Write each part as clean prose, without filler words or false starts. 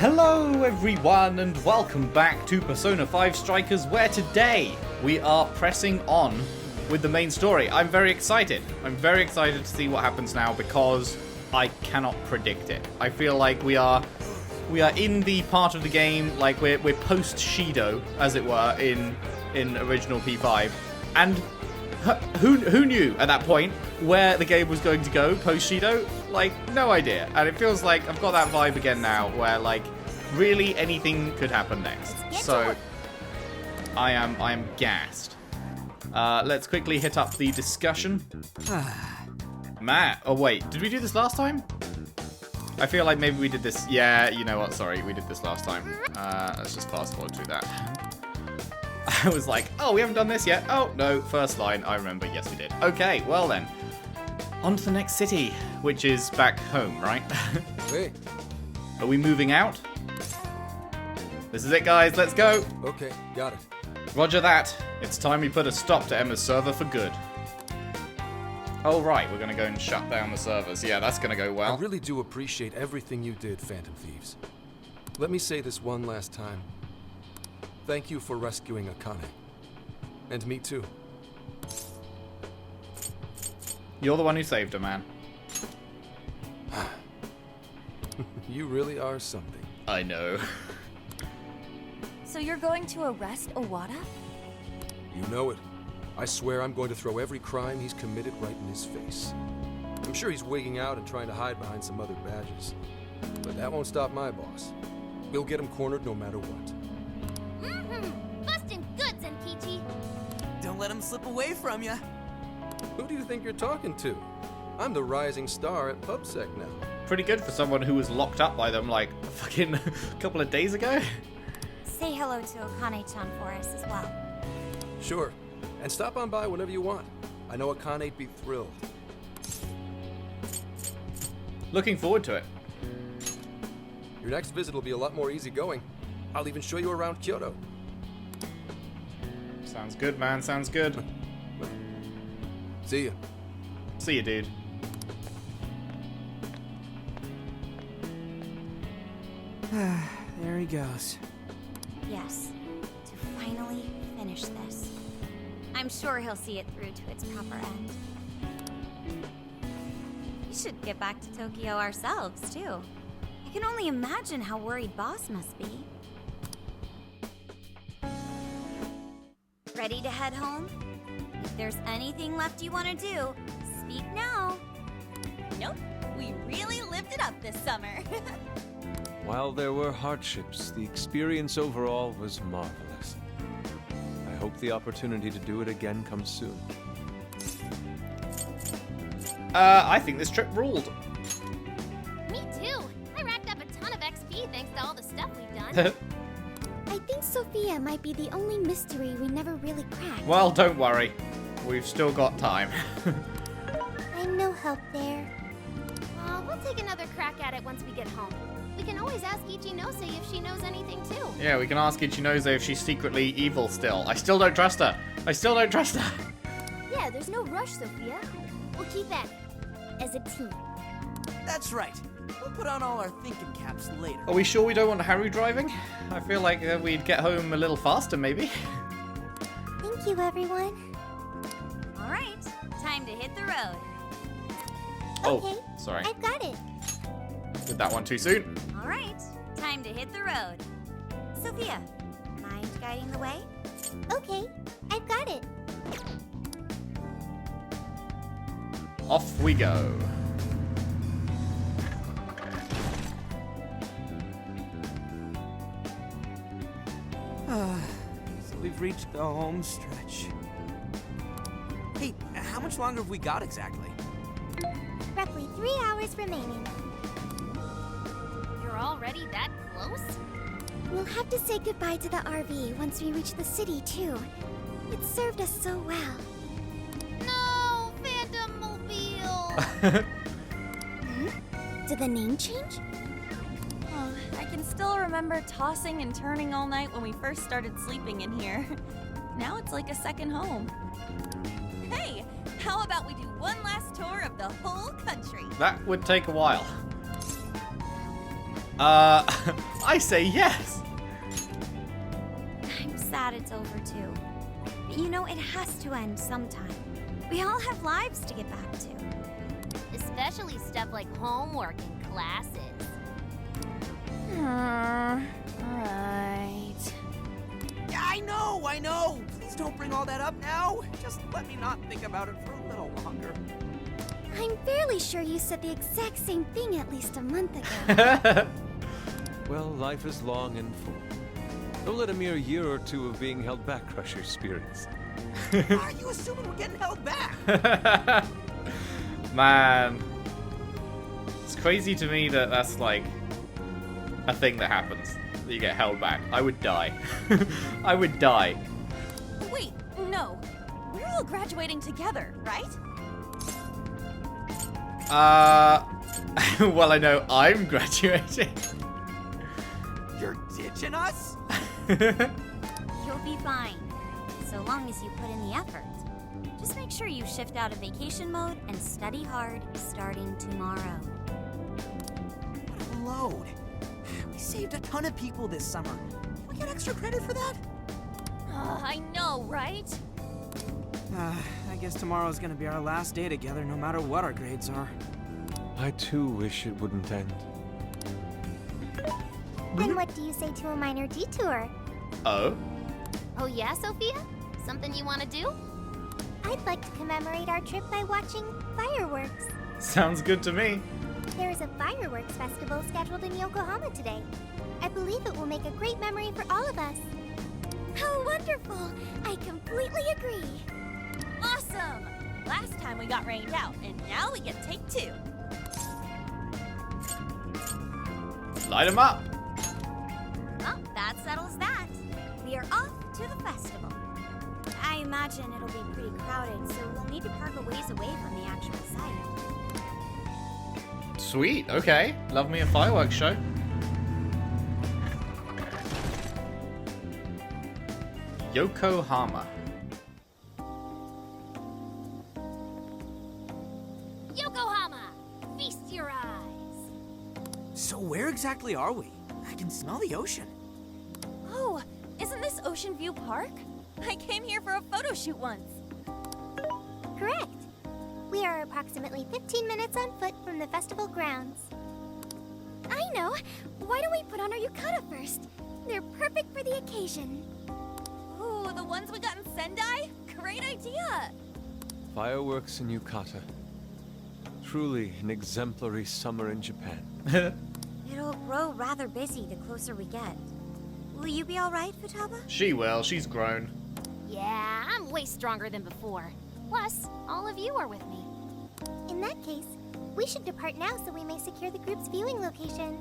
Hello everyone and welcome back to Persona 5 Strikers, where today we are pressing on with the main story. I'm very excited. I'm very excited to see what happens now because I cannot predict it. I feel like we are in the part of the game, like we're post Shido, as it were, in original P5. And who knew at that point where the game was going to go post Shido? Like, no idea. And it feels like I've got that vibe again now, where like really anything could happen next. So I am gassed. Let's quickly hit up the discussion. Matt, oh wait, did we do this last time? I feel like maybe we did this. Yeah, you know what? Sorry, we did this last time. Let's just fast forward through that. I was like, oh, we haven't done this yet. Oh, no, first line. I remember. Yes, we did. Okay, well then. On to the next city, which is back home, right? Hey. Are we moving out? This is it, guys. Let's go. Okay, got it. Roger that. It's time we put a stop to Emma's server for good. Oh, right. We're going to go and shut down the servers. Yeah, that's going to go well. I really do appreciate everything you did, Phantom Thieves. Let me say this one last time. Thank you for rescuing Akane. And me too. You're the one who saved her, man. You really are something. I know. So you're going to arrest Owada? You know it. I swear I'm going to throw every crime he's committed right in his face. I'm sure he's wigging out and trying to hide behind some other badges. But that won't stop my boss. We'll get him cornered no matter what. Bustin' good, Zenkichi. Don't let him slip away from you. Who do you think you're talking to? I'm the rising star at PubSec now. Pretty good for someone who was locked up by them like fucking a couple of days ago. Say hello to Akane-chan for us as well. Sure. And stop on by whenever you want. I know Akane'd be thrilled. Looking forward to it. Your next visit will be a lot more easygoing. I'll even show you around Kyoto. Sounds good, man. Sounds good. See ya. See you, dude. There he goes. Yes, to finally finish this. I'm sure he'll see it through to its proper end. We should get back to Tokyo ourselves, too. I can only imagine how worried Boss must be. Ready to head home? If there's anything left you want to do, speak now. Nope, we really lived it up this summer. While there were hardships, the experience overall was marvelous. I hope the opportunity to do it again comes soon. I think this trip ruled. Me too. I racked up a ton of XP thanks to all the stuff we've done. I think Sophia might be the only mystery we never really cracked. Well, don't worry. We've still got time. I'm no help there. We'll take another crack at it once we get home. We can always ask Ichinose if she knows anything too. Yeah, we can ask Ichinose if she's secretly evil still. I still don't trust her. I still don't trust her. Yeah, there's no rush, Sophia. We'll keep at it. As a team. That's right. We'll put on all our thinking caps later. Are we sure we don't want Haru driving? I feel like we'd get home a little faster, maybe. Thank you, everyone. All right, time to hit the road. Oh, Okay, sorry. I've got it. Did that one too soon. All right, time to hit the road. Sophia, mind guiding the way? Okay, I've got it. Off we go. So we've reached the home stretch. Hey, how much longer have we got exactly? Roughly 3 hours remaining. You're already that close? We'll have to say goodbye to the RV once we reach the city, too. It served us so well. No, Phantom Mobile. Did the name change? Oh, I can still remember tossing and turning all night when we first started sleeping in here. Now it's like a second home. Hey, how about we do one last tour of the whole country? That would take a while. I say yes. I'm sad it's over too. But you know, it has to end sometime. We all have lives to get back to. Especially stuff like homework and classes. Right. Yeah, I know! Please don't bring all that up now. Just let me not think about it for a little longer. I'm fairly sure you said the exact same thing at least a month ago. Well, life is long and full. Don't let a mere year or two of being held back crush your spirits. Are you assuming we're getting held back? Man. It's crazy to me that that's like a thing that happens. That you get held back. I would die. I would die. Wait, no. We're all graduating together, right? Well, I know I'm graduating. You're ditching us? You'll be fine, so long as you put in the effort. Just make sure you shift out of vacation mode and study hard starting tomorrow. What a load. We saved a ton of people this summer. Can we get extra credit for that? I know, right? I guess tomorrow's gonna be our last day together, no matter what our grades are. I too wish it wouldn't end. Then what do you say to a minor detour? Oh? Oh yeah, Sophia? Something you want to do? I'd like to commemorate our trip by watching fireworks. Sounds good to me. There is a fireworks festival scheduled in Yokohama today. I believe it will make a great memory for all of us. How wonderful! I completely agree. Awesome! Last time we got rained out, and now we get to take two. Light 'em up. Well, that settles that. We are off to the festival. I imagine it'll be pretty crowded, so we'll need to park a ways away from the actual site. Sweet, okay. Love me a fireworks show. Yokohama. Yokohama! Feast your eyes! So where exactly are we? I can smell the ocean. Oh, isn't this Ocean View Park? I came here for a photo shoot once. Correct. We are approximately 15 minutes on foot from the festival grounds. I know. Why don't we put on our yukata first? They're perfect for the occasion. Ooh, the ones we got in Sendai? Great idea! Fireworks in Yukata. Truly an exemplary summer in Japan. It'll grow rather busy the closer we get. Will you be all right, Futaba? She will, she's grown. Yeah, I'm way stronger than before. Plus, all of you are with me. In that case, we should depart now so we may secure the group's viewing location.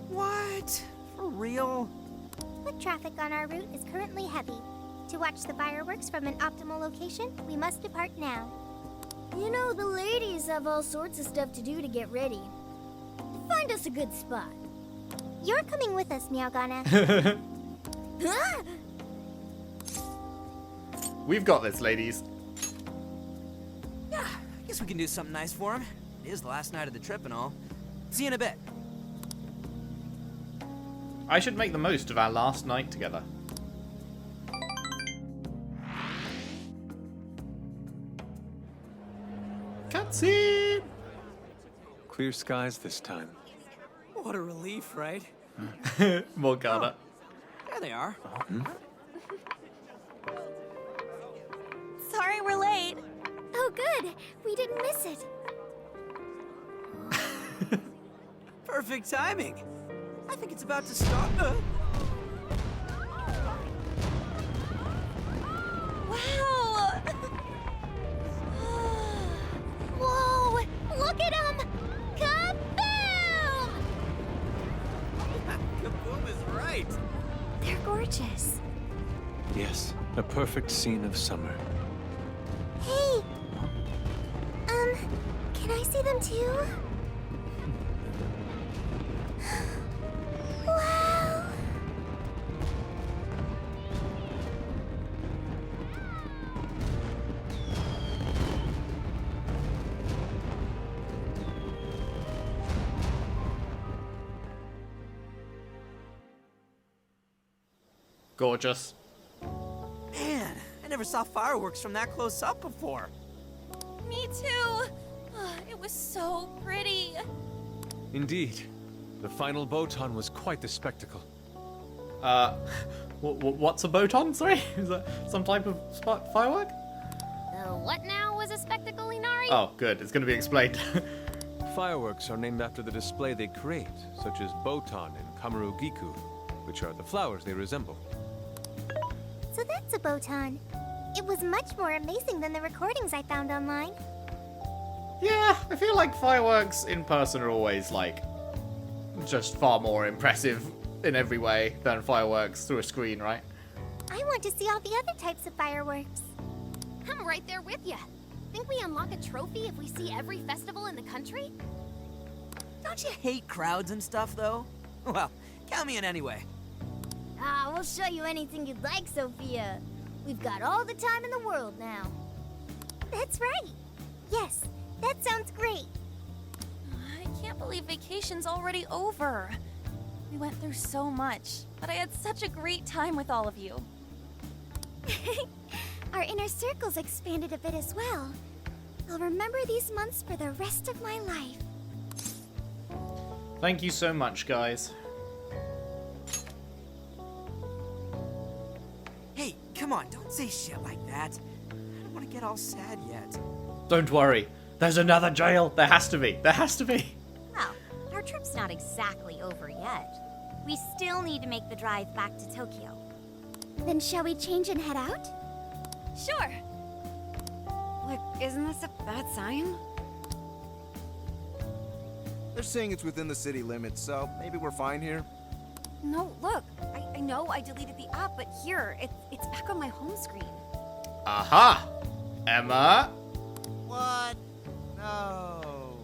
What? For real? Foot traffic on our route is currently heavy. To watch the fireworks from an optimal location, we must depart now. You know, the ladies have all sorts of stuff to do to get ready. Find us a good spot. You're coming with us, Meowgana. Ah! We've got this, ladies. Yeah, I guess we can do something nice for him. It is the last night of the trip and all. See you in a bit. I should make the most of our last night together. Cutscene! Clear skies this time. What a relief, right? Morgana. There they are. Sorry we're late. Oh, good. We didn't miss it. Perfect timing. I think it's about to start. Wow! Whoa! Look at them! Kaboom! Kaboom is right. They're gorgeous. Yes, a perfect scene of summer. Hey! Can I see them too? Wow! Gorgeous. Man, I never saw fireworks from that close up before. Me too. It was so pretty. Indeed. The final boton was quite the spectacle. What's a boton? Sorry? Is that some type of firework? What now was a spectacle, Inari? Oh, good. It's going to be explained. Fireworks are named after the display they create, such as boton and kamarugiku, which are the flowers they resemble. So that's a botan. It was much more amazing than the recordings I found online. Yeah, I feel like fireworks in person are always, like, just far more impressive in every way than fireworks through a screen, right? I want to see all the other types of fireworks. I'm right there with you. Think we unlock a trophy if we see every festival in the country? Don't you hate crowds and stuff, though? Well, count me in anyway. We'll show you anything you'd like, Sophia. We've got all the time in the world now. That's right. Yes, that sounds great. I can't believe vacation's already over. We went through so much, but I had such a great time with all of you. Our inner circle's expanded a bit as well. I'll remember these months for the rest of my life. Thank you so much, guys. Hey, come on, don't say shit like that. I don't want to get all sad yet. Don't worry. There's another jail. There has to be. There has to be. Well, our trip's not exactly over yet. We still need to make the drive back to Tokyo. Then shall we change and head out? Sure. Look, isn't this a bad sign? They're saying it's within the city limits, so maybe we're fine here. No, look. I know I deleted the app, but here, it's back on my home screen. Aha! Emma? What? No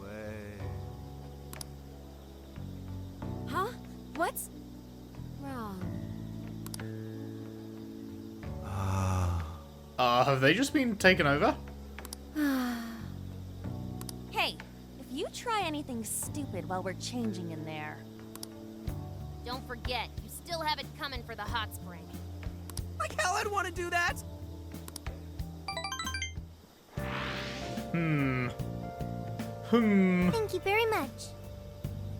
way. Huh? What's wrong? Have they just been taken over? Hey, if you try anything stupid while we're changing in there. Don't forget, you still have it coming for the hot spring. Like hell I'd want to do that. Thank you very much.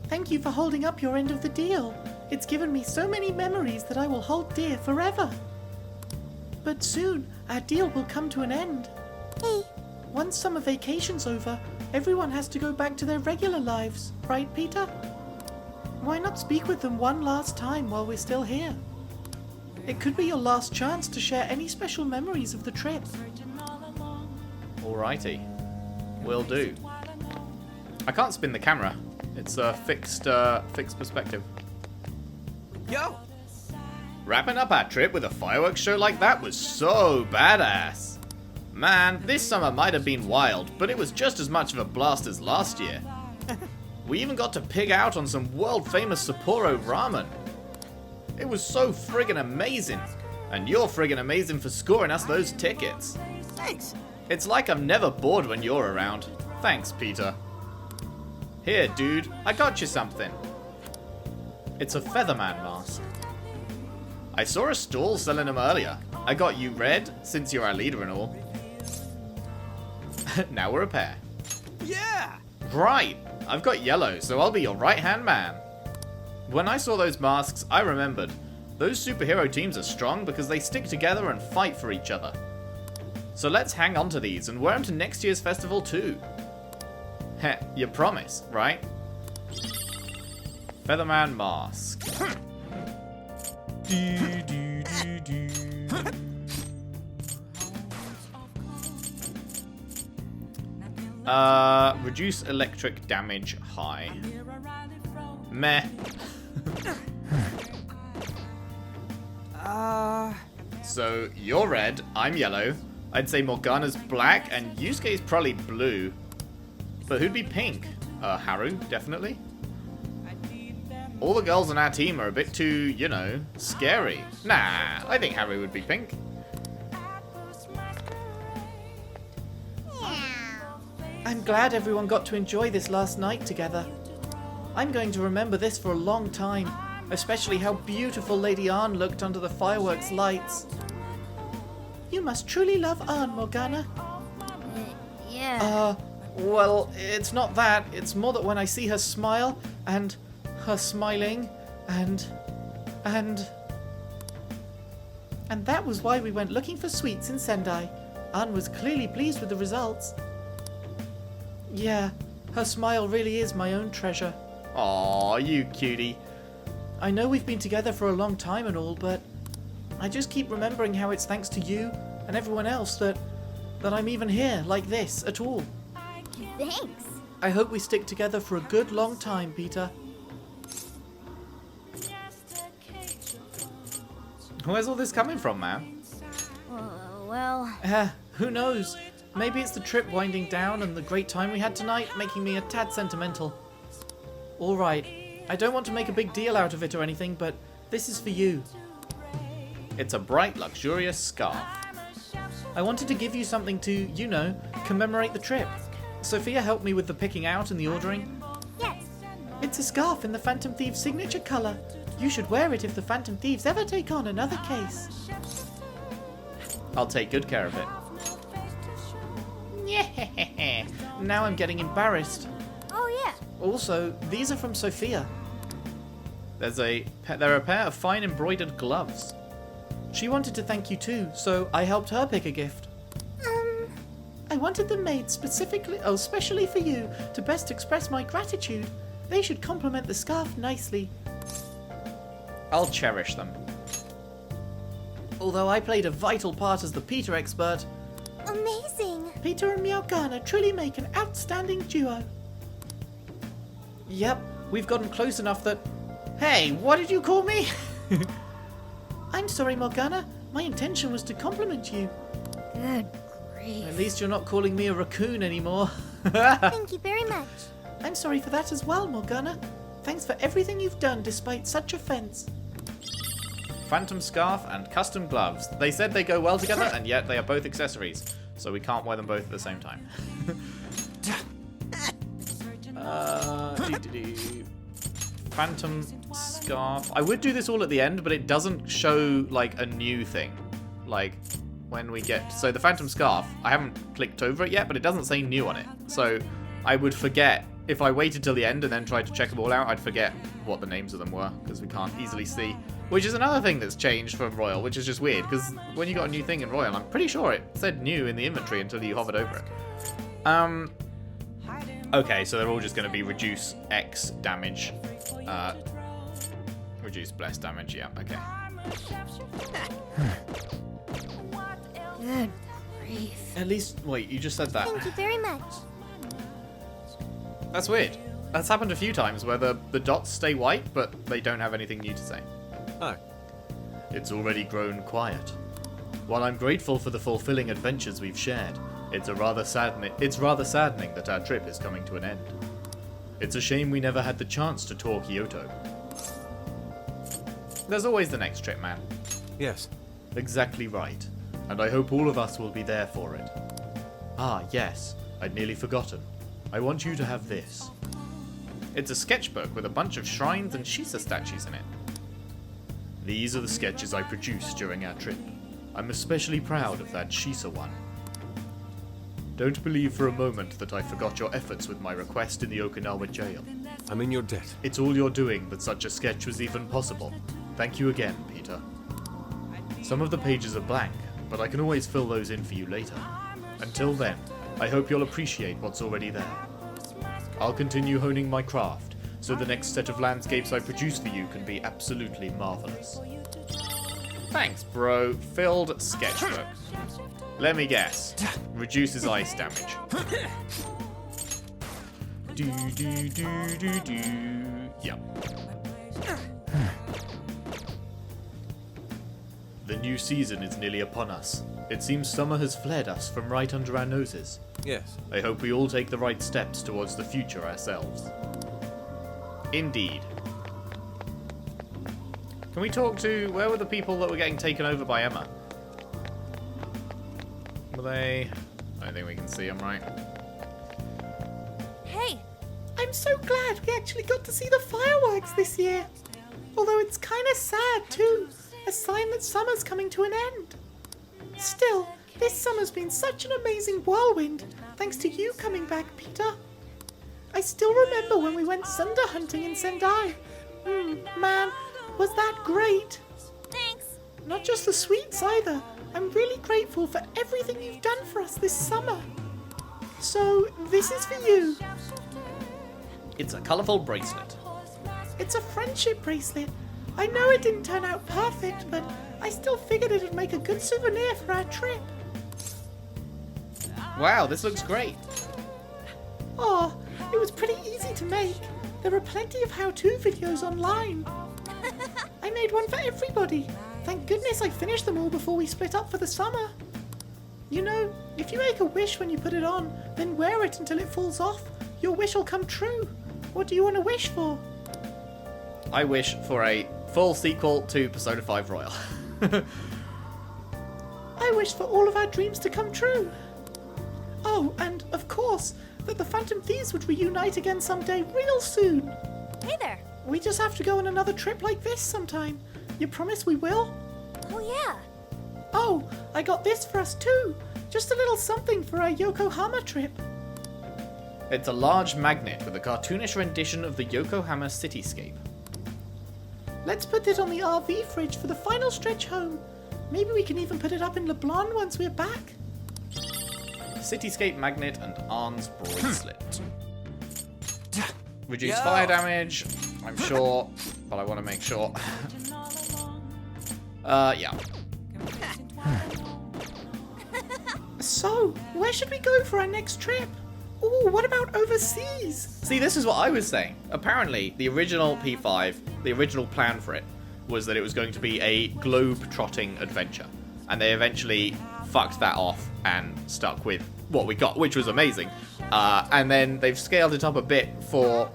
Thank you for holding up your end of the deal. It's given me so many memories that I will hold dear forever. But soon, our deal will come to an end. Hey, Once summer vacation's over, everyone has to go back to their regular lives, right, Peter? Why not speak with them one last time while we're still here? It could be your last chance to share any special memories of the trip. Alrighty. Will do. I can't spin the camera. It's a fixed perspective. Yo, Wrapping up our trip with a fireworks show like that was so badass. Man, this summer might have been wild, but it was just as much of a blast as last year. We even got to pig out on some world-famous Sapporo ramen. It was so friggin' amazing. And you're friggin' amazing for scoring us those tickets. thanks. It's like I'm never bored when you're around. Thanks, Peter. Here, dude, I got you something. It's a Featherman mask. I saw a stall selling them earlier. I got you red, since you're our leader and all. Now we're a pair. Yeah. Right, I've got yellow, so I'll be your right-hand man. When I saw those masks, I remembered. Those superhero teams are strong because they stick together and fight for each other. So let's hang on to these and wear them to next year's festival too. Heh, you promise, right? Featherman mask. Reduce electric damage high. Meh. So you're red, I'm yellow. I'd say Morgana's black and Yusuke's probably blue. But who'd be pink? Haru, definitely. All the girls on our team are a bit too, you know, scary. Nah, I think Haru would be pink. I'm glad everyone got to enjoy this last night together. I'm going to remember this for a long time. especially how beautiful Lady Arn looked under the fireworks lights. You must truly love Arn, Morgana. Yeah. Well, it's not that. It's more that when I see her smile, and her smiling, and that was why we went looking for sweets in Sendai. Arn was clearly pleased with the results. Yeah, her smile really is my own treasure. Aw, you cutie. I know we've been together for a long time and all, but I just keep remembering how it's thanks to you and everyone else that I'm even here like this at all. Thanks. I hope we stick together for a good long time, Peter. Where's all this coming from, man? Well... Who knows? Maybe it's the trip winding down and the great time we had tonight making me a tad sentimental. Alright, I don't want to make a big deal out of it or anything, but this is for you. It's a bright, luxurious scarf. I wanted to give you something to, you know, commemorate the trip. Sophia helped me with the picking out and the ordering. Yes. It's a scarf in the Phantom Thieves signature colour. You should wear it if the Phantom Thieves ever take on another case. I'll take good care of it. Yeah. Now I'm getting embarrassed. Oh yeah. Also, these are from Sophia. They're a pair of fine embroidered gloves. She wanted to thank you too, so I helped her pick a gift. I wanted them made especially for you, to best express my gratitude. They should complement the scarf nicely. I'll cherish them. Although I played a vital part as the Peter expert, Amazing. Peter and Morgana truly make an outstanding duo. Yep, we've gotten close enough that... Hey, what did you call me? I'm sorry, Morgana. My intention was to compliment you. Good grief. At least you're not calling me a raccoon anymore. Thank you very much. I'm sorry for that as well, Morgana. Thanks for everything you've done despite such offense. Phantom scarf and custom gloves. They said they go well together, and yet they are both accessories, so we can't wear them both at the same time. Phantom scarf. I would do this all at the end, but it doesn't show like a new thing. Like when we get... So the Phantom scarf, I haven't clicked over it yet, but it doesn't say new on it. So I would forget. If I waited till the end and then tried to check them all out, I'd forget what the names of them were, because we can't easily see. Which is another thing that's changed from Royal, which is just weird, because when you got a new thing in Royal, I'm pretty sure it said new in the inventory until you hovered over it. Okay, so they're all just going to be reduce X damage. Reduce bless damage, yeah, okay. Good grief. At least, wait, you just said that. Thank you very much. That's weird. That's happened a few times where the dots stay white, but they don't have anything new to say. Hi. It's already grown quiet. While I'm grateful for the fulfilling adventures we've shared, it's rather saddening that our trip is coming to an end. It's a shame we never had the chance to tour Kyoto. There's always the next trip, man. Yes. Exactly right. And I hope all of us will be there for it. Ah, yes. I'd nearly forgotten. I want you to have this. It's a sketchbook with a bunch of shrines and Shisa statues in it. These are the sketches I produced during our trip. I'm especially proud of that Shisa one. Don't believe for a moment that I forgot your efforts with my request in the Okinawa jail. I'm in your debt. It's all you're doing that such a sketch was even possible. Thank you again, Peter. Some of the pages are blank, but I can always fill those in for you later. Until then, I hope you'll appreciate what's already there. I'll continue honing my craft, so the next set of landscapes I produce for you can be absolutely marvelous. Thanks, bro. Filled sketchbook. Let me guess. Reduces ice damage. Yep. The new season is nearly upon us. It seems summer has fled us from right under our noses. Yes. I hope we all take the right steps towards the future ourselves. Indeed. Can we talk to... Where were the people that were getting taken over by Emma? Were they... I don't think we can see them, right? Hey! I'm so glad we actually got to see the fireworks this year. Although it's kind of sad too, a sign that summer's coming to an end. Still, this summer's been such an amazing whirlwind, thanks to you coming back, Peter. I still remember when we went sunder hunting in Sendai. Man, was that great? Thanks. Not just the sweets either. I'm really grateful for everything you've done for us this summer. So, this is for you. It's a colourful bracelet. It's a friendship bracelet. I know it didn't turn out perfect, but I still figured it'd make a good souvenir for our trip. Wow, this looks great. Oh, it was pretty easy to make. There are plenty of how-to videos online. I made one for everybody. Thank goodness I finished them all before we split up for the summer. You know, if you make a wish when you put it on, then wear it until it falls off. Your wish will come true. What do you want to wish for? I wish for a full sequel to Persona 5 Royal. I wish for all of our dreams to come true. Oh, and of course, that the Phantom Thieves would reunite again someday real soon. Hey there. We just have to go on another trip like this sometime. You promise we will? Oh, yeah. Oh, I got this for us too. Just a little something for our Yokohama trip. It's a large magnet with a cartoonish rendition of the Yokohama cityscape. Let's put it on the RV fridge for the final stretch home. Maybe we can even put it up in Leblon once we're back. Cityscape magnet and Arn's bracelet. Reduce fire damage, I'm sure, but I want to make sure. Yeah. So, where should we go for our next trip? Ooh, what about overseas? See, this is what I was saying. Apparently, the original P5, the original plan for it, was that it was going to be a globe-trotting adventure. And they eventually fucked that off and stuck with what we got, which was amazing. And then they've scaled it up a bit for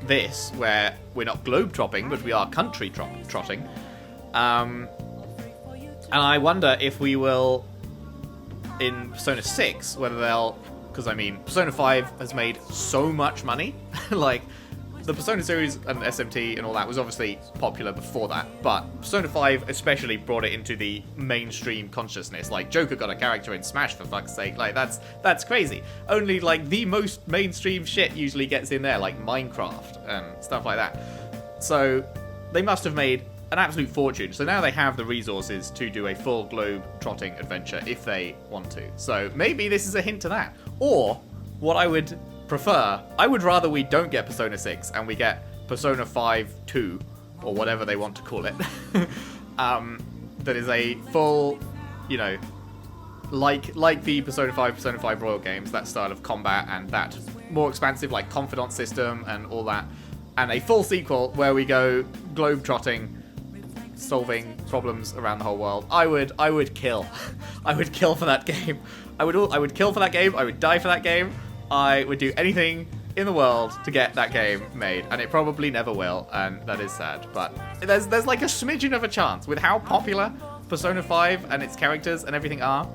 this, where we're not globe-trotting, but we are country-trotting. And I wonder if we will, in Persona 6, whether they'll... Because, I mean, Persona 5 has made so much money. Like, the Persona series and SMT and all that was obviously popular before that. But Persona 5 especially brought it into the mainstream consciousness. Like, Joker got a character in Smash, for fuck's sake. Like, that's crazy. Only, like, the most mainstream shit usually gets in there, like Minecraft and stuff like that. So, they must have made an absolute fortune. So now they have the resources to do a full globe-trotting adventure if they want to. So maybe this is a hint to that. Or, what I would prefer, I would rather we don't get Persona 6 and we get Persona 5 2, or whatever they want to call it. That is a full, you know, like the Persona 5 Royal games, that style of combat and that more expansive, like, confidant system and all that. And a full sequel where we go globe-trotting, solving problems around the whole world. I would kill. I would kill for that game. I would kill for that game. I would die for that game. I would do anything in the world to get that game made, and it probably never will, and that is sad. But there's like a smidgen of a chance with how popular Persona 5 and its characters and everything are.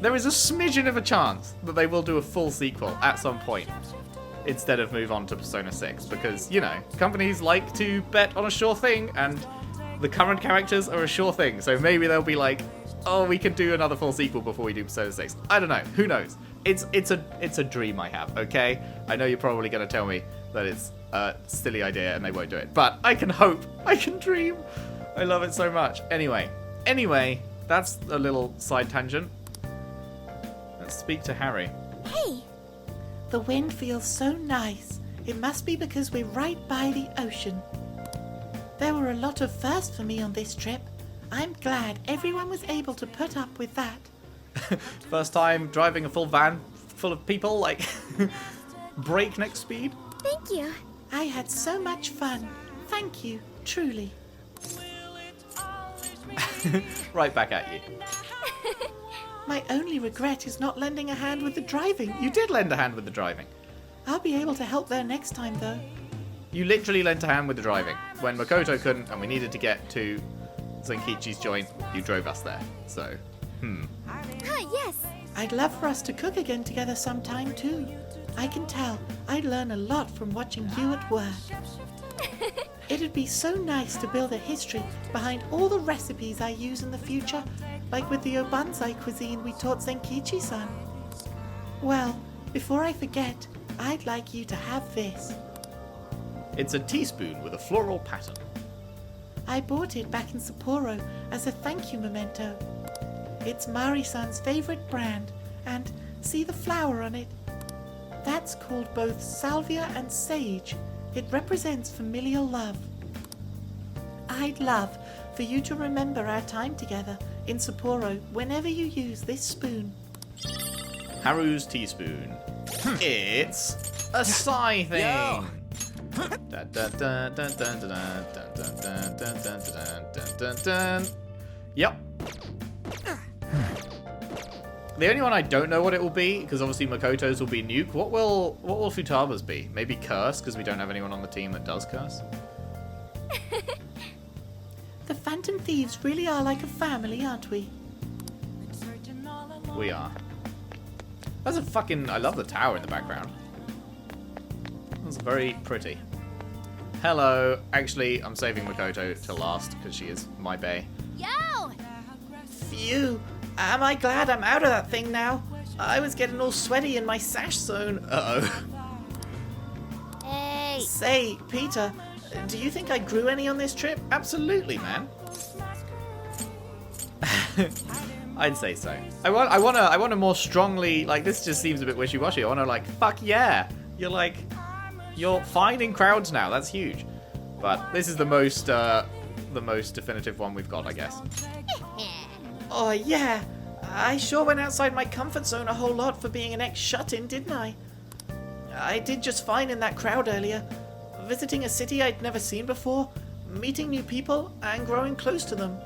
There is a smidgen of a chance that they will do a full sequel at some point instead of move on to Persona 6, because, you know, companies like to bet on a sure thing, and the current characters are a sure thing, so maybe they'll be like, oh, we can do another full sequel before we do Persona 6. I don't know. Who knows? It's a dream I have, okay? I know you're probably going to tell me that it's a silly idea and they won't do it, but I can hope. I can dream. I love it so much. Anyway, that's a little side tangent. Let's speak to Harry. Hey! The wind feels so nice. It must be because we're right by the ocean. There were a lot of firsts for me on this trip. I'm glad everyone was able to put up with that. First time driving a full van full of people, like, breakneck speed. Thank you. I had so much fun. Thank you, truly. Right back at you. My only regret is not lending a hand with the driving. You did lend a hand with the driving. I'll be able to help there next time, though. You literally lent a hand with the driving. When Makoto couldn't and we needed to get to Zenkichi's joint, you drove us there. So, Yes. I'd love for us to cook again together sometime, too. I can tell I'd learn a lot from watching you at work. It'd be so nice to build a history behind all the recipes I use in the future, like with the Obanzai cuisine we taught Zenkichi-san. Well, before I forget, I'd like you to have this. It's a teaspoon with a floral pattern. I bought it back in Sapporo as a thank you memento. It's Mari-san's favorite brand, and see the flower on it? That's called both salvia and sage. It represents familial love. I'd love for you to remember our time together in Sapporo whenever you use this spoon. Haru's teaspoon. It's a sigh thing. Yep. The only one I don't know what it will be, because obviously Makoto's will be nuke. What will Futaba's be? Maybe curse, because we don't have anyone on the team that does curse. The Phantom Thieves really are like a family, aren't we? We are. That's a fucking... I love the tower in the background. That's very pretty. Hello. Actually, I'm saving Makoto to last, because she is my bae. Yo! Phew! Am I glad I'm out of that thing now? I was getting all sweaty in my sash zone. Uh-oh. Hey! Say, Peter, do you think I grew any on this trip? Absolutely, man. I'd say so. I want to more strongly, like, this just seems a bit wishy-washy. I want to, like, fuck yeah. You're fine in crowds now. That's huge. But this is the most definitive one we've got, I guess. Oh yeah, I sure went outside my comfort zone a whole lot for being an ex-shut-in, didn't I? I did just fine in that crowd earlier, visiting a city I'd never seen before, meeting new people, and growing close to them.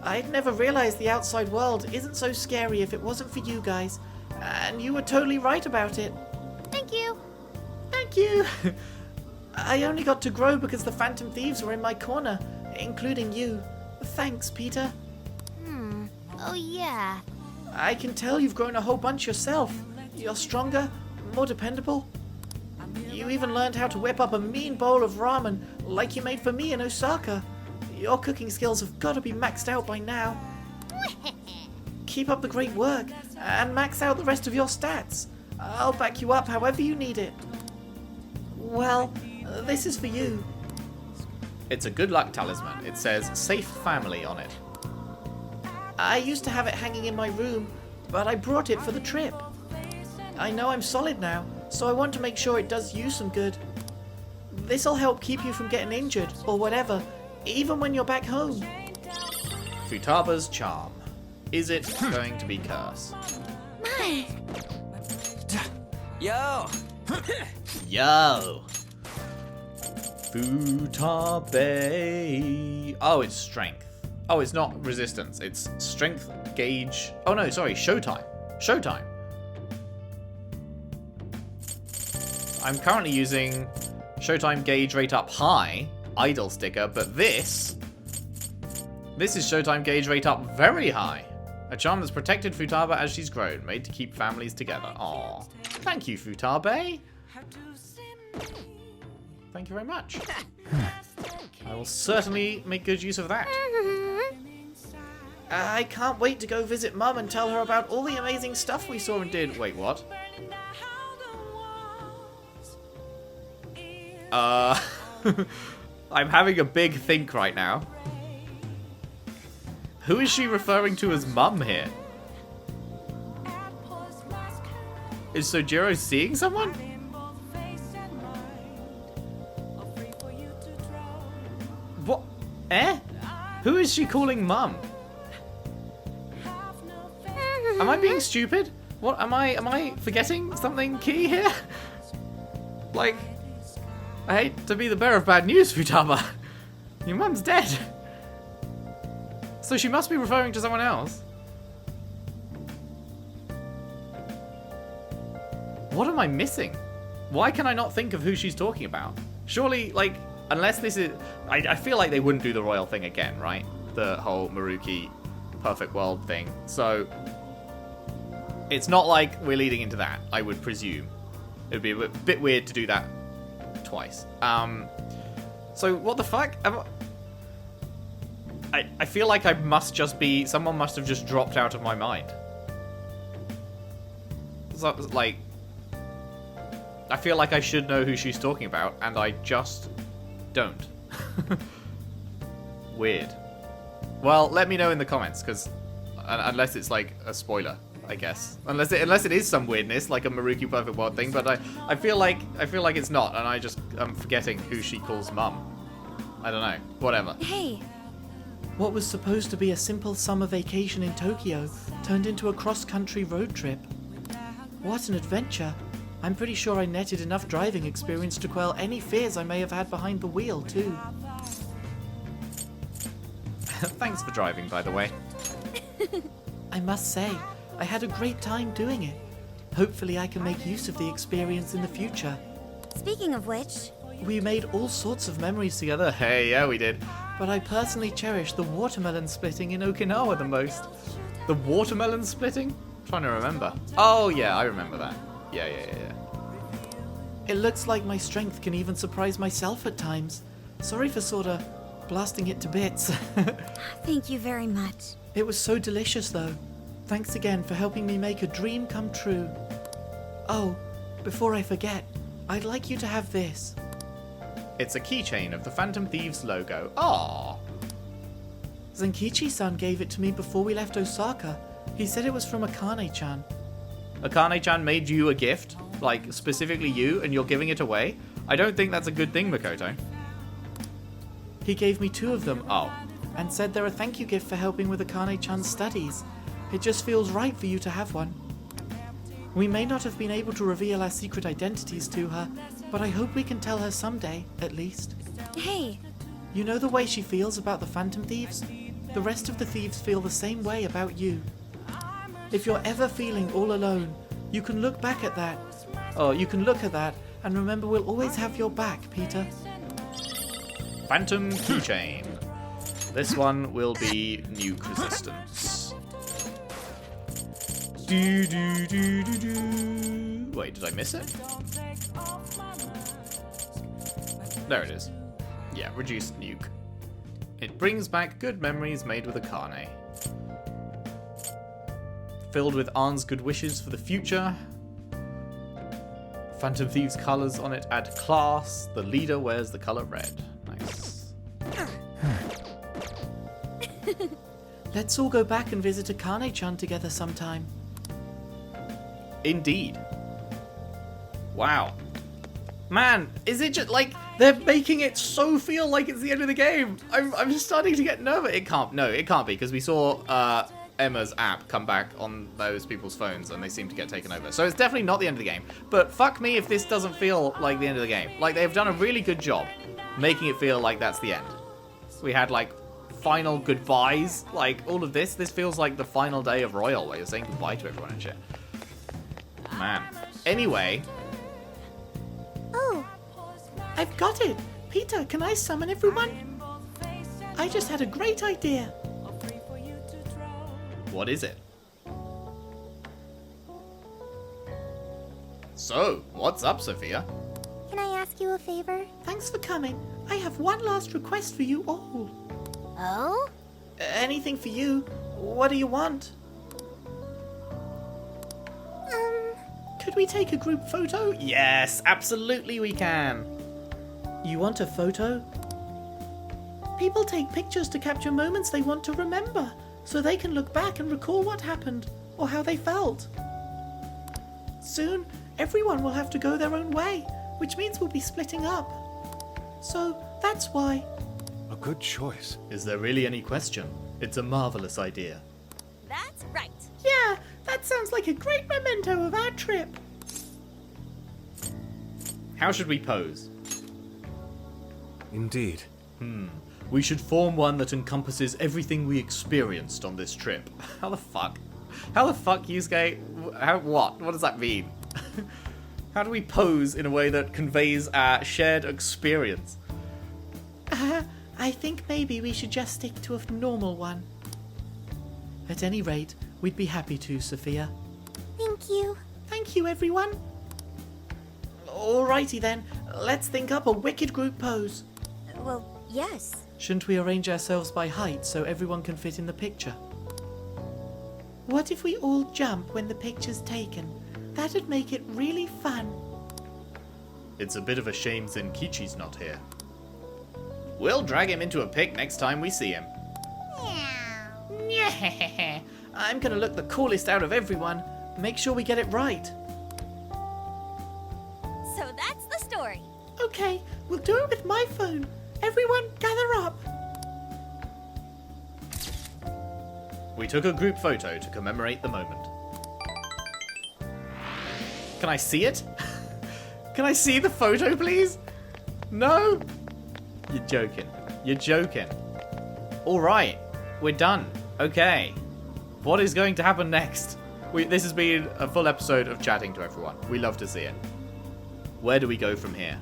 I'd never realized the outside world isn't so scary if it wasn't for you guys, and you were totally right about it. Thank you. Thank you! I only got to grow because the Phantom Thieves were in my corner, including you. Thanks, Peter. Oh yeah. I can tell you've grown a whole bunch yourself. You're stronger, more dependable. You even learned how to whip up a mean bowl of ramen like you made for me in Osaka. Your cooking skills have got to be maxed out by now. Keep up the great work and max out the rest of your stats. I'll back you up however you need it. Well, this is for you. It's a good luck talisman. It says safe family on it. I used to have it hanging in my room, but I brought it for the trip. I know I'm solid now, so I want to make sure it does you some good. This'll help keep you from getting injured, or whatever, even when you're back home. Futaba's charm. Is it going to be curse? Yo! Yo! Futabe. Oh, it's strength. Oh, it's not resistance. It's strength gauge. Oh no, sorry, showtime. Showtime. I'm currently using showtime gauge rate up high, idle sticker, but this is showtime gauge rate up very high. A charm that's protected Futaba as she's grown, made to keep families together. Aww. Thank you, Futabe. Thank you very much. I will certainly make good use of that. I can't wait to go visit Mum and tell her about all the amazing stuff we saw and did. Wait, what? I'm having a big think right now. Who is she referring to as Mum here? Is Sojiro seeing someone? What? Eh? Who is she calling Mum? Am I being stupid? What am I forgetting something key here? Like, I hate to be the bearer of bad news, Futaba. Your mum's dead. So she must be referring to someone else. What am I missing? Why can I not think of who she's talking about? Surely, like, unless this is... I feel like they wouldn't do the royal thing again, right? The whole Maruki perfect world thing. So, it's not like we're leading into that, I would presume. It would be a bit weird to do that twice. So what the fuck? I feel like I must just be... Someone must have just dropped out of my mind. So, like... I feel like I should know who she's talking about, and I just don't. Weird. Well, let me know in the comments, because... Unless it's like a spoiler, I guess. Unless it is some weirdness, like a Maruki Perfect World thing, but I feel like it's not, and I'm forgetting who she calls mum. I don't know. Whatever. Hey. What was supposed to be a simple summer vacation in Tokyo turned into a cross-country road trip. What an adventure. I'm pretty sure I netted enough driving experience to quell any fears I may have had behind the wheel, too. Thanks for driving, by the way. I must say, I had a great time doing it. Hopefully I can make use of the experience in the future. Speaking of which... We made all sorts of memories together. Hey, yeah, we did. But I personally cherish the watermelon splitting in Okinawa the most. The watermelon splitting? I'm trying to remember. Oh, yeah, I remember that. Yeah. It looks like my strength can even surprise myself at times. Sorry for sorta blasting it to bits. Thank you very much. It was so delicious though. Thanks again for helping me make a dream come true. Oh, before I forget, I'd like you to have this. It's a keychain of the Phantom Thieves logo. Aww. Zenkichi-san gave it to me before we left Osaka. He said it was from Akane-chan. Akane-chan made you a gift? Like, specifically you, and you're giving it away? I don't think that's a good thing, Makoto. He gave me 2 of them. Oh. And said they're a thank you gift for helping with Akane-chan's studies. It just feels right for you to have one. We may not have been able to reveal our secret identities to her, but I hope we can tell her someday, at least. Hey. You know the way she feels about the Phantom Thieves? The rest of the thieves feel the same way about you. If you're ever feeling all alone, you can look back at that. Oh, you can look at that and remember we'll always have your back, Peter. Phantom keychain. This one will be nuke resistance. Wait, did I miss it? There it is. Yeah, reduced nuke. It brings back good memories made with Akane. Filled with Arn's good wishes for the future. Phantom Thieves colours on it add class. The leader wears the colour red. Nice. Let's all go back and visit Akane-chan together sometime. Indeed. Wow. Man, is it just like they're making it so feel like it's the end of the game? I'm just starting to get nervous. It can't be because we saw Emma's app come back on those people's phones and they seem to get taken over. So it's definitely not the end of the game. But fuck me if this doesn't feel like the end of the game. Like they've done a really good job making it feel like that's the end. We had like final goodbyes, like all of this. This feels like the final day of Royal where you're saying goodbye to everyone and shit. Man. Anyway. Oh, I've got it. Peter, can I summon everyone? I just had a great idea. What is it? So, what's up, Sophia? Can I ask you a favor? Thanks for coming. I have one last request for you all. Oh? Anything for you. What do you want? Could we take a group photo? Yes, absolutely we can. You want a photo? People take pictures to capture moments they want to remember, so they can look back and recall what happened, or how they felt. Soon, everyone will have to go their own way, which means we'll be splitting up. So, that's why. A good choice. Is there really any question? It's a marvelous idea. That's right. Yeah, that sounds like a great memento of our trip. How should we pose? Indeed. We should form one that encompasses everything we experienced on this trip. How the fuck? How the fuck, Yusuke? What? What does that mean? How do we pose in a way that conveys our shared experience? I think maybe we should just stick to a normal one. At any rate, we'd be happy to, Sophia. Thank you. Thank you, everyone. Alrighty then, let's think up a wicked group pose. Well, yes. Shouldn't we arrange ourselves by height so everyone can fit in the picture? What if we all jump when the picture's taken? That'd make it really fun. It's a bit of a shame Zenkichi's not here. We'll drag him into a pic next time we see him. I'm gonna look the coolest out of everyone. Make sure we get it right. So that's the story. Okay, we'll do it with my phone. Everyone, gather up. We took a group photo to commemorate the moment. Can I see it? Can I see the photo, please? No? You're joking. You're joking. Alright, we're done. Okay. What is going to happen next? This has been a full episode of chatting to everyone. We love to see it. Where do we go from here?